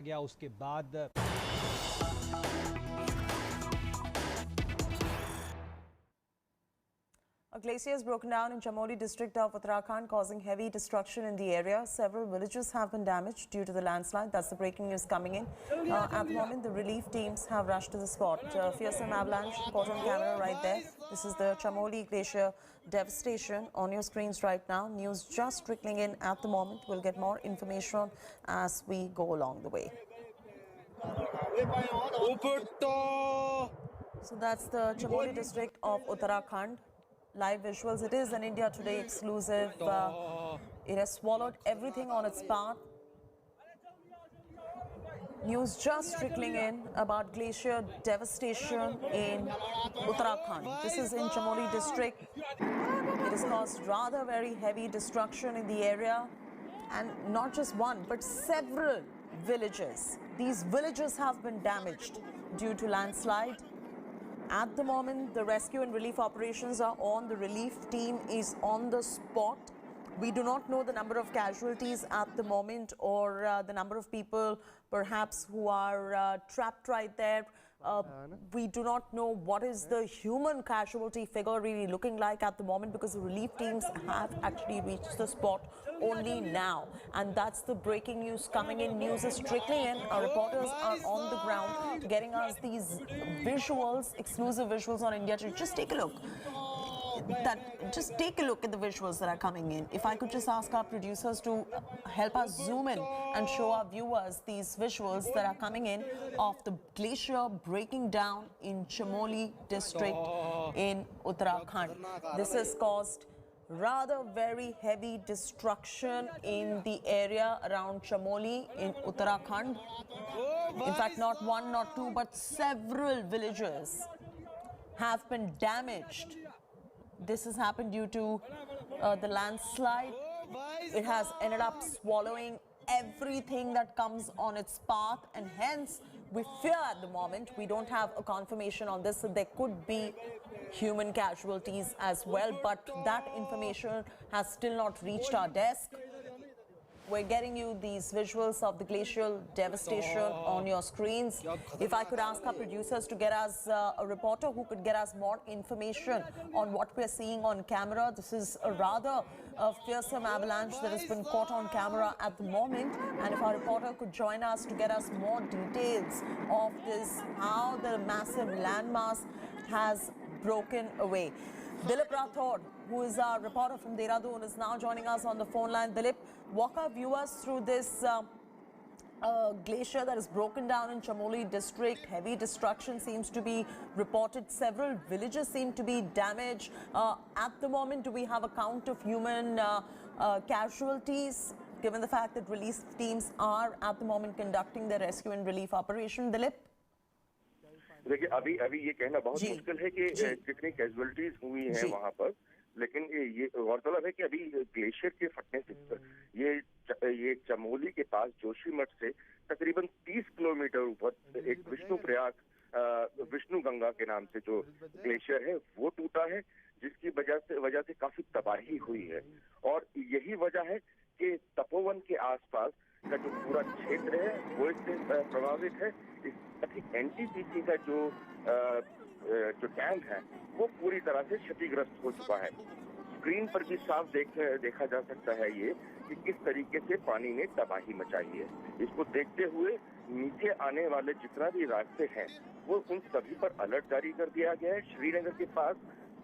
गया उसके बाद A glacier has broken down in Chamoli district of Uttarakhand, causing heavy destruction in the area. Several villages have been damaged due to the landslide. That's the breaking news coming in. At the moment, the relief teams have rushed to the spot. Fearsome avalanche caught on camera right there. This is the Chamoli glacier devastation on your screens right now. News just trickling in at the moment. We'll get more information as we go along the way. So that's the Chamoli district of Uttarakhand. Live visuals. It is an India Today exclusive. It has swallowed everything on its path. News just trickling in about glacier devastation in Uttarakhand. This is in Chamoli district. It has caused rather very heavy destruction in the area, and not just one but several villages. These villages have been damaged due to landslide. At the moment, the rescue and relief operations are on. The relief team is on the spot. We do not know the number of casualties at the moment or the number of people perhaps who are trapped right there. We do not know what is the human casualty figure really looking like at the moment, because the relief teams have actually reached the spot only now. And that's the breaking news coming in. News is trickling in. Our reporters are on the ground getting us these visuals, exclusive visuals on India Today. Just take a look. Just take a look at the visuals that are coming in. If I could just ask our producers to help us zoom in and show our viewers these visuals that are coming in of the glacier breaking down in Chamoli district in Uttarakhand. This has caused rather very heavy destruction in the area around Chamoli in Uttarakhand. In fact, not one, not two, but several villages have been damaged. This has happened due to the landslide. It has ended up swallowing everything that comes on its path, and hence we fear at the moment, we don't have a confirmation on this, that there could be human casualties as well, but that information has still not reached our desk. We're getting you these visuals of the glacial devastation on your screens. If I could ask our producers to get us a reporter who could get us more information on what we're seeing on camera. This is a rather fearsome avalanche that has been caught on camera at the moment. And if our reporter could join us to get us more details of this, how the massive landmass has broken away. Dilip Rathod, who is our reporter from Dehradun, is now joining us on the phone line. Dilip, walk our viewers through this glacier that is broken down in Chamoli district. Heavy destruction seems to be reported. Several villages seem to be damaged. At the moment, do we have a count of human casualties, given the fact that relief teams are at the moment conducting their rescue and relief operation? Dilip? देखिए अभी ये कहना बहुत मुश्किल है कि कितनी casualties हुई हैं वहाँ पर, लेकिन ये गौरतलब है कि अभी ग्लेशियर के फटने से ये चमोली के पास जोशीमठ से तकरीबन 30 किलोमीटर ऊपर एक विष्णु गंगा के नाम से जो ग्लेशियर है वो टूटा है, जिसकी वजह से काफी तबाही हुई है। और यही वजह है कि तपोवन के आसपास का जो पूरा क्षेत्र है वो इससे प्रभावित है। एनटीपीसी का जो डैम है वो पूरी तरह से क्षतिग्रस्त हो चुका है। स्क्रीन पर भी साफ देखा जा सकता है ये कि किस तरीके से पानी ने तबाही मचाई है। इसको देखते हुए नीचे आने वाले जितना भी रास्ते हैं वो उन सभी पर अलर्ट जारी कर दिया गया है। श्रीनगर के पास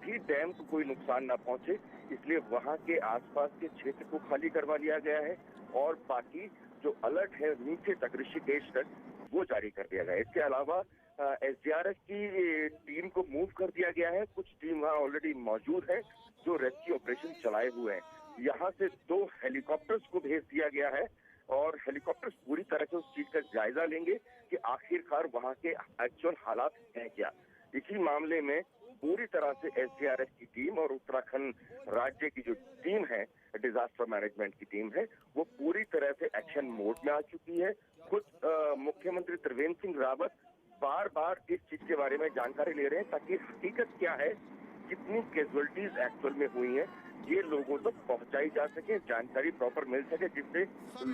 भी डैम को कोई नुकसान ना पहुंचे, इसलिए वहां के आसपास के क्षेत्र को खाली करवा लिया गया है और बाकी जो अलर्ट है नीचे तक ऋषिकेश तक वो जारी कर दिया गया है। इसके अलावा एसडीआरएफ की टीम को मूव कर दिया गया है। कुछ टीम वहाँ ऑलरेडी मौजूद है जो रेस्क्यू ऑपरेशन चलाए हुए हैं। यहाँ से 2 हेलीकॉप्टर्स को भेज दिया गया है और हेलीकॉप्टर्स पूरी तरह से उस चीज का जायजा लेंगे कि आखिरकार वहाँ के एक्चुअल हालात हैं क्या। इसी मामले में पूरी तरह से एसडीआरएफ की टीम और उत्तराखंड राज्य की जो टीम है, डिजास्टर मैनेजमेंट की टीम है, वो पूरी तरह से एक्शन मोड में आ चुकी है। खुद मुख्यमंत्री त्रिवेंद्र सिंह रावत बार बार इस चीज के बारे में जानकारी ले रहे हैं ताकि हकीकत क्या है, कितनी कैजुअलिटीज एक्चुअल में हुई हैं, ये लोगों तक पहुंचाई जा सके, जानकारी प्रॉपर मिल सके, जिससे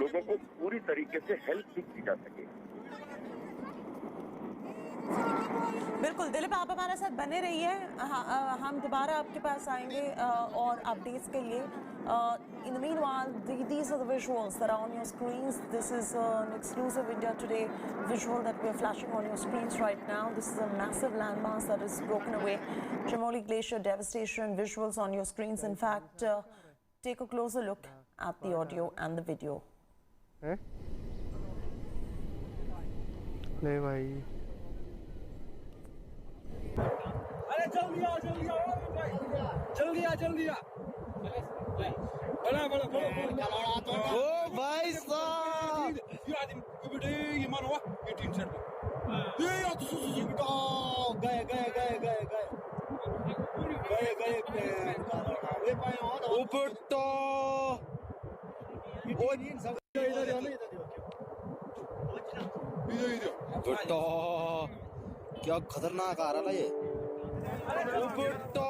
लोगों को पूरी तरीके से हेल्प भी की जा सके। बिल्कुल दिलीप, आप हमारे साथ बने रहिए। हम दोबारा आपके पास आएंगे और अपडेट्स के लिए। In the meanwhile, these are the visuals that are on your screens. This is an exclusive India Today visual that we're flashing on your screens right now. This is a massive landmass that is broken away. Chamoli Glacier devastation visuals on your screens. In fact, take a closer look at the audio and the video. ले भाई, अरे जल्दी आओ जल्दी आ बड़ा ओ भाई साहब ये आदमी ये मानो ये टीम सेट ये या तो गए ऊपर तो ऊपर तो क्या खतरनाक आ रहा है ये। ऊपर तो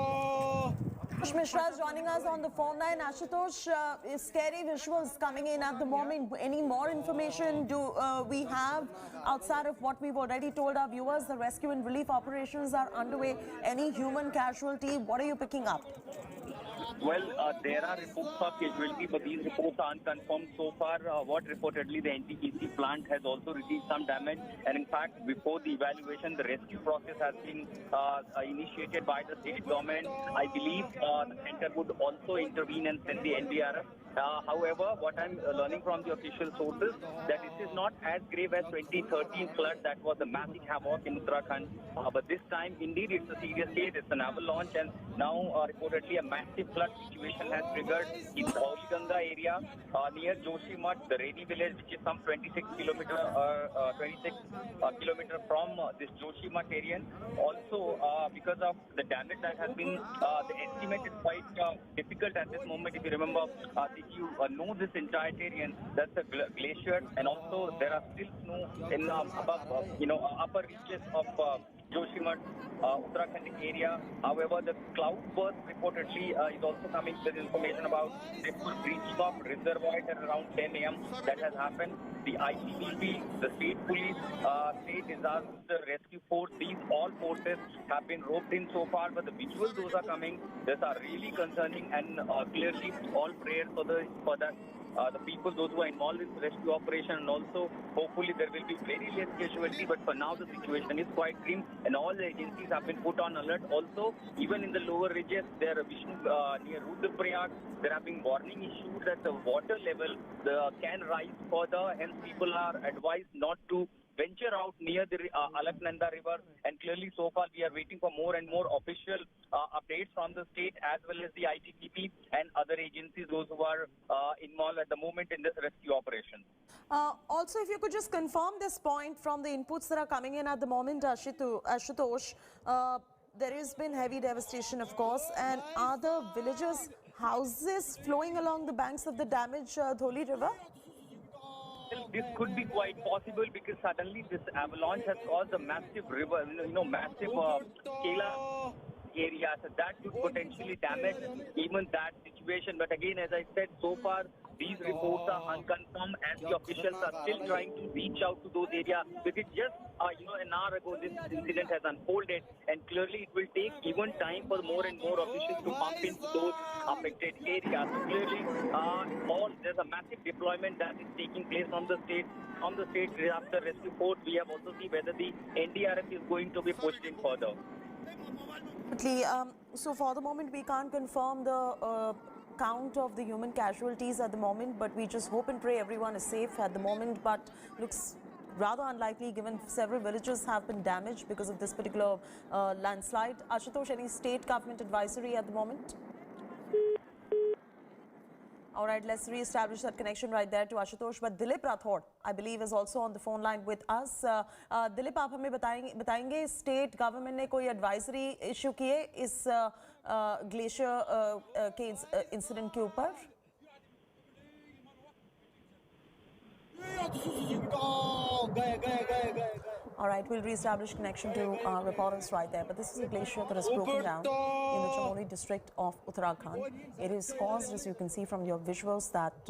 Ashutosh Mishra is joining us on the phone line. Ashutosh, scary visuals coming in at the moment. Any more information do we have outside of what we've already told our viewers? The rescue and relief operations are underway. Any human casualty? What are you picking up? Well, there are reports of casualty, but these reports are unconfirmed so far. What reportedly the NTPC plant has also received some damage, and in fact, before the evaluation, the rescue process has been initiated by the state government. I believe the center would also intervene and send the NDRF. However, what I'm learning from the official sources that this is not as grave as 2013 flood that was a massive havoc in Uttarakhand. But this time, indeed, it's a serious case. It's an avalanche, and now reportedly a massive flood situation has triggered in the Dhauli Ganga area near Joshimath, the Reni village, which is some 26 kilometer from this Joshimath area. Also, because of the damage that has been, the estimate is quite difficult at this moment. If you remember, if you know this entire terrain, that's a glacier, and also there are still snow in above, upper reaches of Joshimath, Uttarakhand area. However, the cloud burst reportedly is also coming with information about this breaching of reservoir at around 10 a.m. that has happened. The ITBP, the state police, state disaster rescue force, these all forces have been roped in so far, but the visuals those are coming, these are really concerning, and clearly all prayers for that. The people, those who are involved in the rescue operation, and also hopefully there will be very less casualty, but for now the situation is quite grim and all the agencies have been put on alert. Also, even in the lower ridges, there near Rudraprayag, there have been warning issued that the water level can rise further, hence people are advised not to venture out near the Alaknanda river, and clearly so far we are waiting for more and more official updates from the state as well as the ITPP and other agencies, those who are involved at the moment in this rescue operation. Also, if you could just confirm this point from the inputs that are coming in at the moment, Ashutosh, there has been heavy devastation, of course, and are the villagers' houses flowing along the banks of the damaged Dhauli river? This could be quite possible because suddenly this avalanche has caused a massive river, massive scale area, so that could potentially damage even that situation. But again, as I said, so far these reports are unconfirmed, as the officials are still trying to reach out to those areas. Because just an hour ago this incident has unfolded, and clearly it will take even time for more and more officials to pump into those affected areas. So clearly, there's a massive deployment that is taking place from the state disaster rescue force. We have also seen whether the NDRF is going to be pushed in further. So for the moment we can't confirm the count of the human casualties at the moment, but we just hope and pray everyone is safe at the moment, but looks rather unlikely given several villages have been damaged because of this particular landslide. Ashutosh, any state government advisory at the moment? All right, let's re-establish that connection right there to Ashutosh. But Dilip Rathod, I believe, is also on the phone line with us. Dilip, आप हमें बताएंगे state government ने कोई advisory issue की है इस glacier के incident के ऊपर? All right, we'll reestablish connection to our reporters right there. But this is a glacier that has broken down in the Chamoli district of Uttarakhand. It is caused, as you can see from your visuals, that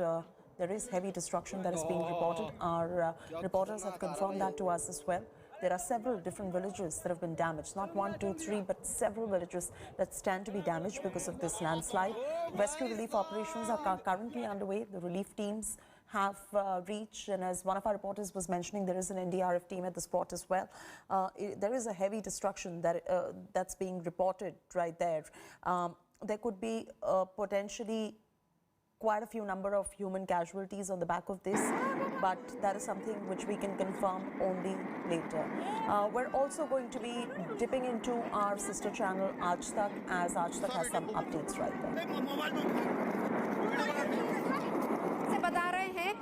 there is heavy destruction that is being reported. Our reporters have confirmed that to us as well. There are several different villages that have been damaged, not 1, 2, 3, but several villages that stand to be damaged because of this landslide. Rescue relief operations are currently underway. The relief teams have reached, and as one of our reporters was mentioning, there is an NDRF team at the spot as well. There is a heavy destruction that that's being reported right there. There could be potentially quite a few number of human casualties on the back of this, but that is something which we can confirm only later. We're also going to be dipping into our sister channel Aaj Tak, as Aaj Tak has some updates right there. से बता रहे हैं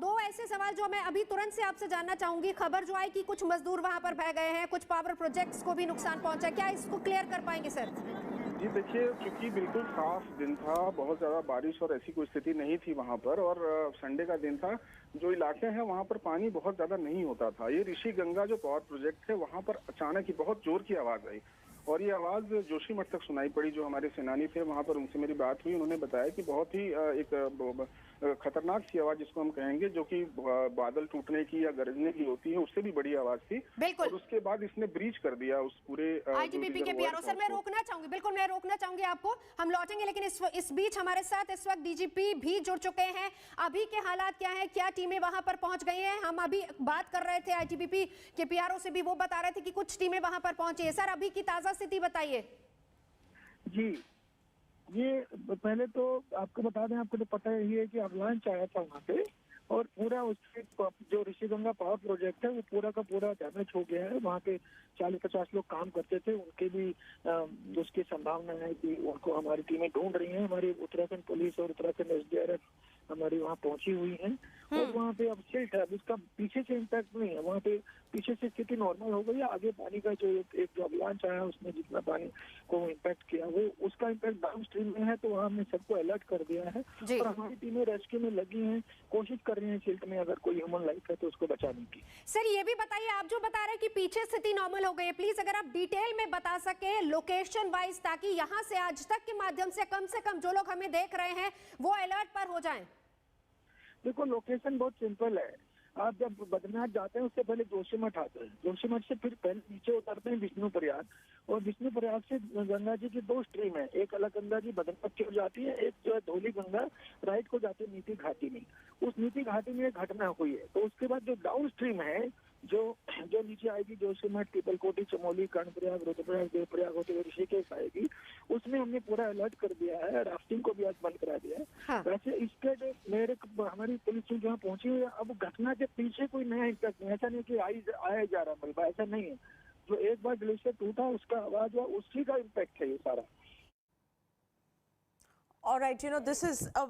दो ऐसे सवाल जो मैं अभी तुरंत से आपसे जानना चाहूंगी। खबर जो आई कि कुछ मजदूर वहां पर बह गए हैं, कुछ पावर प्रोजेक्ट्स को भी नुकसान पहुंचा, क्या इसको क्लियर कर पाएंगे सर? जी देखिए, क्योंकि बिल्कुल साफ दिन था, बहुत ज़्यादा बारिश और ऐसी कोई स्थिति नहीं थी वहाँ पर, और संडे का दिन था। जो इलाके हैं वहाँ पर पानी बहुत ज़्यादा नहीं होता था। ये ऋषि गंगा जो पावर प्रोजेक्ट है वहाँ पर अचानक ही बहुत जोर की आवाज़ आई, और ये आवाज़ जोशीमठ तक सुनाई पड़ी। जो हमारे सेनानी थे वहाँ पर, उनसे मेरी बात हुई, उन्होंने बताया कि बहुत ही एक खतरनाक सी आवाज़ जिसको हम कहेंगे, जो कि बादल टूटने की या गरजने की होती है, उससे भी बड़ी आवाज़ थी। और उसके बाद इसने ब्रीच कर दिया उस पूरे आईटीबीपी के पीआरओ। सर मैं रोकना चाहूंगी, बिल्कुल मैं रोकना चाहूंगी आपको, हम लौटेंगे, लेकिन इस बीच हमारे साथ इस वक्त डीजीपी भी जुड़ चुके हैं। अभी के हालात क्या है, क्या टीमें वहां पर पहुंच गई हैं? हम अभी बात कर रहे थे आईटीबीपी के पीआरओ से भी, वो बता रहे थे कि कुछ टीमें वहां पर पहुंची है। सर अभी की ताजा स्थिति बताइए। जी, ये पहले तो आपको बता दें, आपको तो पता ही है कि अवलांच आया था वहाँ पे, और पूरा उसके जो ऋषि गंगा पावर प्रोजेक्ट है वो पूरा का पूरा डैमेज हो गया है। वहाँ पे 40-50 लोग काम करते थे, उनके भी उसकी संभावना है कि उनको हमारी टीमें ढूंढ रही हैं। हमारी उत्तराखंड पुलिस और उत्तराखंड एसडीआरएफ हमारी वहाँ पहुंची हुई है, और वहाँ पे अब सिल्ट है, अब उसका पीछे से इम्पैक्ट नहीं है। वहाँ पे पीछे से स्थिति नॉर्मल हो गई है। आगे पानी का जो एक जो अवलांच आया उसने जितना पानी को इम्पैक्ट किया, वो उसका इम्पैक्ट डाउन स्ट्रीम में है, तो वहाँ हमने सबको अलर्ट कर दिया है, और हमारी टीमें रेस्क्यू में लगी हैं, कोशिश कर रही हैं सिल्ट में अगर कोई ह्यूमन लाइफ है तो उसको बचाने की। सर ये भी बताइए, आप जो बता रहे हैं कि पीछे स्थिति नॉर्मल हो गई है, प्लीज अगर आप डिटेल में बता सके लोकेशन वाइज, ताकि यहाँ से आज तक के माध्यम से कम जो लोग हमें देख रहे हैं वो अलर्ट पर हो जाएं। देखो, लोकेशन बहुत सिंपल है। आप जब बद्रीनाथ जाते हैं उससे पहले जोशीमठ आते हैं, जोशीमठ से फिर पहले नीचे उतरते हैं विष्णु प्रयाग, और विष्णु प्रयाग से गंगा जी की 2 स्ट्रीम है। एक अलकनंदा जी बद्रीनाथ की ओर जाती है, एक जो है धौली गंगा राइट को जाती है नीति घाटी में। उस नीति घाटी में एक घटना हुई है, तो उसके बाद जो डाउन स्ट्रीम है, जो नीचे आएगी जोशीमठ, पीपलकोटी, चमोली, कर्णप्रयाग, रुद्रप्रयाग, देवप्रयाग होते हुए ऋषिकेश आएगी, उसमें हमने पूरा अलर्ट कर दिया है। राफ्टिंग को भी आज बंद करा दिया है। हाँ। वैसे इसके जो हमारी पुलिस टीम जहाँ पहुंची हुई है, अब घटना के पीछे कोई नया इम्पैक्ट नहीं, ऐसा नहीं कि आया जा रहा मलबा, ऐसा नहीं है। जो एक बार ग्लेशियर टूटा उसका आवाज हुआ, उसी का इम्पैक्ट है ये सारा। All right, this is a